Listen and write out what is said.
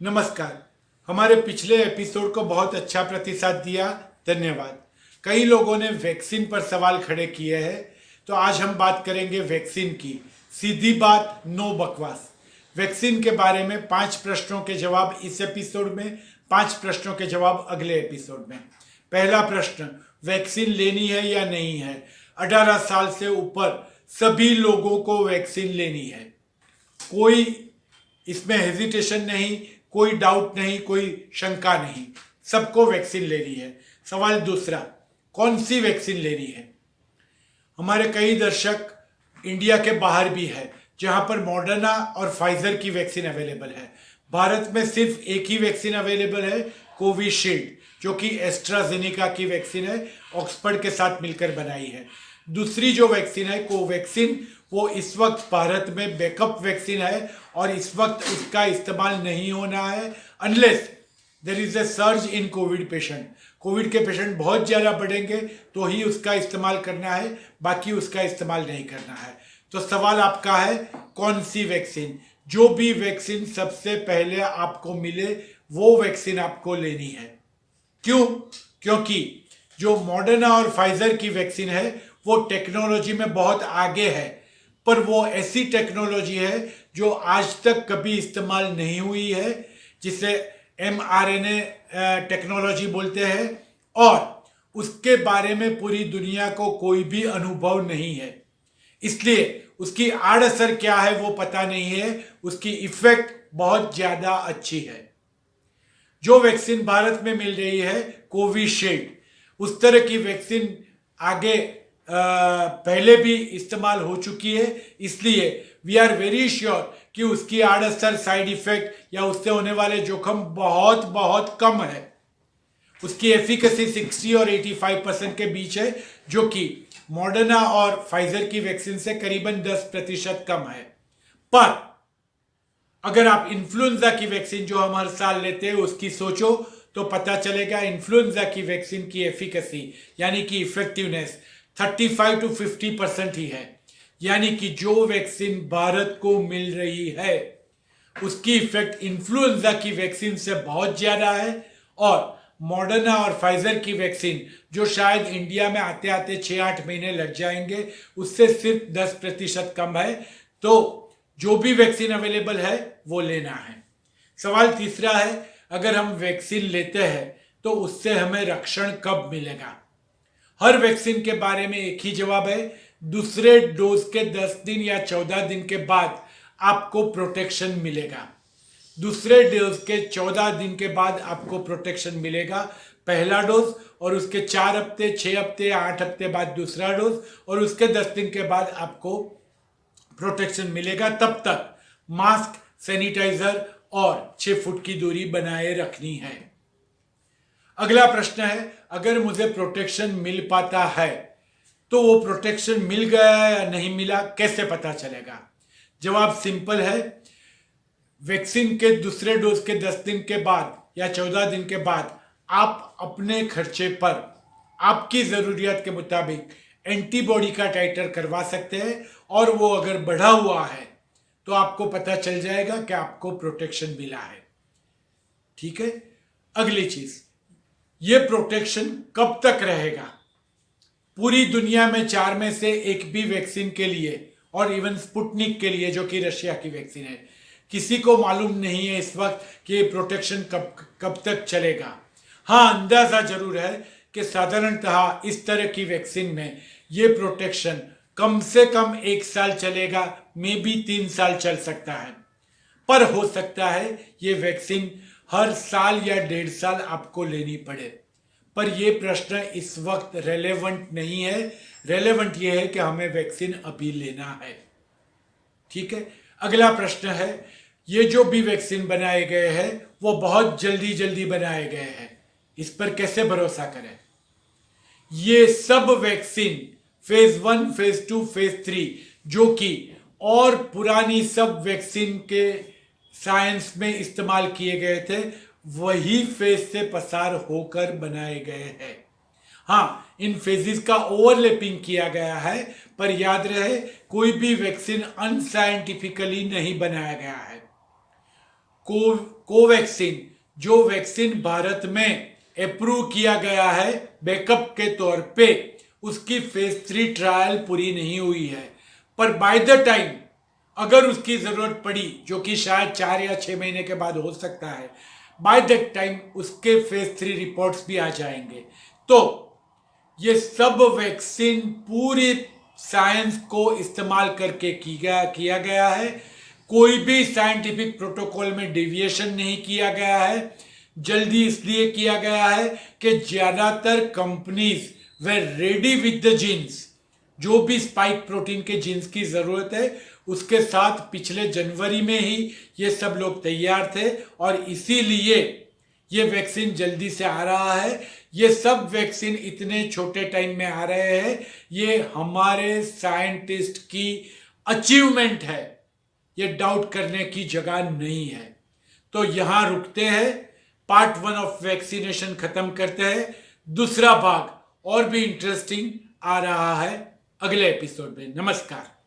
नमस्कार। हमारे पिछले एपिसोड को बहुत अच्छा प्रतिसाद दिया, धन्यवाद। कई लोगों ने वैक्सीन पर सवाल खड़े किए हैं, तो आज हम बात करेंगे वैक्सीन की। सीधी बात, नो बकवास। वैक्सीन के बारे में 5 प्रश्नों के जवाब इस एपिसोड में, 5 प्रश्नों के जवाब अगले एपिसोड में। पहला प्रश्न, वैक्सीन लेनी है या नहीं है? 18 साल से ऊपर सभी लोगों को वैक्सीन लेनी है। कोई इसमें हेजिटेशन नहीं, कोई डाउट नहीं, कोई शंका नहीं, सबको वैक्सीन लेनी है। सवाल दूसरा, कौन सी वैक्सीन लेनी है? हमारे कई दर्शक इंडिया के बाहर भी है, जहां पर मॉडर्ना और फाइजर की वैक्सीन अवेलेबल है। भारत में सिर्फ एक ही वैक्सीन अवेलेबल है, कोविशील्ड, जो कि एस्ट्राजेनिका की वैक्सीन है, ऑक्सफर्ड के साथ मिलकर बनाई है। दूसरी जो वैक्सीन है कोवैक्सीन, वो इस वक्त भारत में बैकअप वैक्सीन है और इस वक्त उसका इस्तेमाल नहीं होना है unless there is a surge in Covid patient. Covid के पेशेंट बहुत ज़्यादा बढ़ेंगे तो ही उसका इस्तेमाल करना है, बाकी उसका इस्तेमाल नहीं करना है। तो सवाल आपका है, कौन सी वैक्सीन? जो भी वैक्सीन सबसे पहले आपको मिले वो वैक्सीन आपको लेनी है। क्यों? क्योंकि जो मॉडर्ना और फाइजर की वैक्सीन है वो टेक्नोलॉजी में बहुत आगे है, पर वो ऐसी टेक्नोलॉजी है जो आज तक कभी इस्तेमाल नहीं हुई है, जिसे mRNA टेक्नोलॉजी बोलते हैं, और उसके बारे में पूरी दुनिया को कोई भी अनुभव नहीं है। इसलिए उसकी आड़असर क्या है वो पता नहीं है, उसकी इफेक्ट बहुत ज़्यादा अच्छी है। जो वैक्सीन भारत में मिल रही है कोविशील्ड, उस तरह की वैक्सीन आगे पहले भी इस्तेमाल हो चुकी है, इसलिए वी आर वेरी श्योर कि उसकी आड़असर, साइड इफेक्ट या उससे होने वाले जोखिम बहुत बहुत कम है। उसकी एफिकेसी 60 और 85% के बीच है, जो कि मॉडर्ना और फाइजर की वैक्सीन से करीबन 10% कम है। पर अगर आप इन्फ्लुएंजा की वैक्सीन जो हम हर साल लेते हैं उसकी सोचो तो पता चलेगा इन्फ्लुएंजा की वैक्सीन की एफिकेसी यानी कि इफेक्टिवनेस 35 to 50% ही है। यानी कि जो वैक्सीन भारत को मिल रही है उसकी इफेक्ट इन्फ्लुएंजा की वैक्सीन से बहुत ज्यादा है, और मॉडर्ना और फाइजर की वैक्सीन जो शायद इंडिया में आते आते 6-8 महीने लग जाएंगे, उससे सिर्फ 10% कम है। तो जो भी वैक्सीन अवेलेबल है वो लेना है। सवाल तीसरा है, अगर हम वैक्सीन लेते हैं तो उससे हमें रक्षण कब मिलेगा? हर वैक्सीन के बारे में एक ही जवाब है, दूसरे डोज के 10 दिन या 14 दिन के बाद आपको प्रोटेक्शन मिलेगा। दूसरे डोज के 14 दिन के बाद आपको प्रोटेक्शन मिलेगा, पहला डोज, और उसके 4 हफ्ते, 6 हफ्ते या 8 हफ्ते बाद दूसरा डोज, और उसके 10 दिन के बाद आपको प्रोटेक्शन मिलेगा। तब तक मास्क, सैनिटाइजर और 6 फुट की दूरी बनाए रखनी है। अगला प्रश्न है, अगर मुझे प्रोटेक्शन मिल पाता है तो वो प्रोटेक्शन मिल गया या नहीं मिला कैसे पता चलेगा? जवाब सिंपल है, वैक्सीन के दूसरे डोज के 10 दिन के बाद या 14 दिन के बाद आप अपने खर्चे पर आपकी ज़रूरियत के मुताबिक एंटीबॉडी का टाइटर करवा सकते हैं, और वो अगर बढ़ा हुआ है तो आपको पता चल जाएगा कि आपको प्रोटेक्शन मिला है। ठीक है। अगली चीज, ये प्रोटेक्शन कब तक रहेगा? पूरी दुनिया में 4 में से एक भी वैक्सीन के लिए, और इवन स्पुतनिक के लिए जो कि रशिया की वैक्सीन है, किसी को मालूम नहीं है इस वक्त कि ये प्रोटेक्शन कब तक चलेगा। हाँ, अंदाजा जरूर है कि साधारणतः इस तरह की वैक्सीन में ये प्रोटेक्शन कम से कम 1 साल चलेगा, मे बी 3 साल चल सकता है। पर हो सकता है ये वैक्सीन हर साल या 1.5 साल आपको लेनी पड़े। पर यह प्रश्न इस वक्त रेलेवेंट नहीं है। रेलेवेंट यह है कि हमें वैक्सीन अभी लेना है। ठीक है। अगला प्रश्न है, ये जो भी वैक्सीन बनाए गए हैं वो बहुत जल्दी जल्दी बनाए गए हैं, इस पर कैसे भरोसा करें? ये सब वैक्सीन फेज 1, फेज 2, फेज 3 जो कि और पुरानी सब वैक्सीन के साइंस में इस्तेमाल किए गए थे, वही फेज से पसार होकर बनाए गए हैं। हाँ, इन फेजेस का ओवरलैपिंग किया गया है, पर याद रहे कोई भी वैक्सीन अनसाइंटिफिकली नहीं बनाया गया है। कोवैक्सीन, जो वैक्सीन भारत में अप्रूव किया गया है बैकअप के तौर पे, उसकी फेज 3 ट्रायल पूरी नहीं हुई है। पर बाय द टाइम अगर उसकी जरूरत पड़ी, जो कि शायद 4 या 6 महीने के बाद हो सकता है, बाय दैट टाइम उसके फेज 3 रिपोर्ट्स भी आ जाएंगे। तो ये सब वैक्सीन पूरी साइंस को इस्तेमाल करके किया गया है। कोई भी साइंटिफिक प्रोटोकॉल में डेविएशन नहीं किया गया है। जल्दी इसलिए किया गया है कि ज्यादातर कंपनीज वे रेडी विद द जीन्स, जो भी स्पाइक प्रोटीन के जीन्स की जरूरत है उसके साथ पिछले जनवरी में ही ये सब लोग तैयार थे, और इसीलिए ये वैक्सीन जल्दी से आ रहा है। ये सब वैक्सीन इतने छोटे टाइम में आ रहे हैं, ये हमारे साइंटिस्ट की अचीवमेंट है, ये डाउट करने की जगह नहीं है। तो यहां रुकते हैं, पार्ट 1 ऑफ वैक्सीनेशन खत्म करते हैं। दूसरा भाग और भी इंटरेस्टिंग आ रहा है अगले एपिसोड में। नमस्कार।